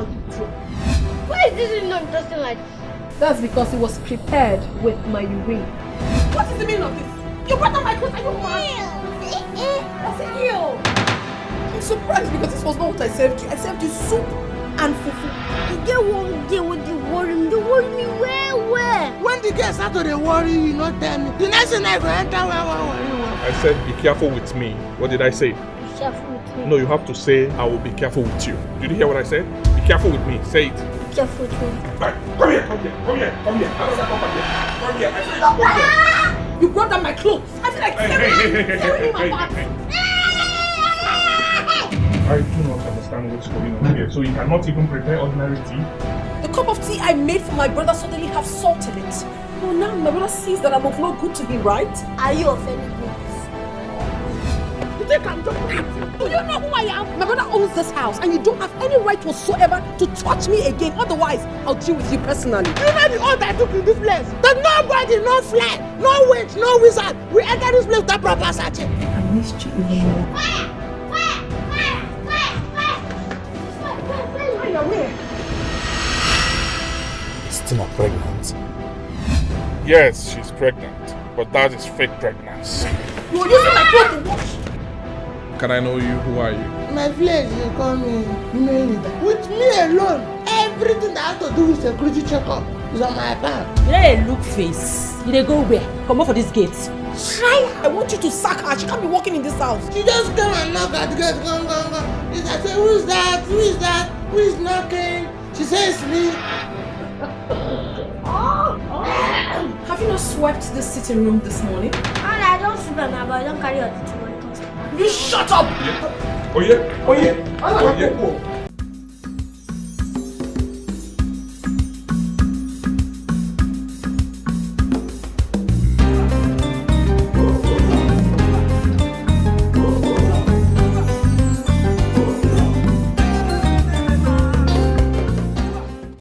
want to throw. Why is this not interesting like this? That's because it was prepared with my urine. What is the meaning of this? You brought out my clothes, are you mad? I said, ew. I'm surprised because this was not what I served you. I served you soup and fufu. You get one day with the worry me. The worry me where? When the girls start to worry you, not tell me. The next thing I go enter where. I said be careful with me. What did I say? Be careful with me. No, you have to say I will be careful with you. Did you hear what I said? Be careful with me. Say it. Be careful with me. Right. Come here. I said come here. You brought down my clothes. I feel like tearing him apart. I do not understand what's going on here. So you cannot even prepare ordinary tea? The cup of tea I made for my brother suddenly have salt in it. Oh, now my brother sees that I'm of no good to him, right? Are you offending me? You think I'm joking? Do you know who I am? My brother owns this house and you don't have any right whatsoever to touch me again. Otherwise, I'll deal with you personally. You know the oath I took in this place? That nobody, no fly, no witch, no wizard will enter this place without proper searching. I missed you even more. Still pregnant? Yes, she's pregnant. But that is fake pregnancy. You're using my clothes to wash. Can I know you? Who are you? My village, they call me Nollywood. With me alone, everything that has to do with security checkup is on my account. You know look face. You dey go where? Come up for this gate. Try. I want you to sack her. She can't be walking in this house. She just come and knock at the gate. Go. I say, who is that? Who is that? Who is knocking? She says, me. Have you not swept the sitting room this morning? I don't sleep at night, but I don't carry out the tomorrow. You shut up! Oh yeah.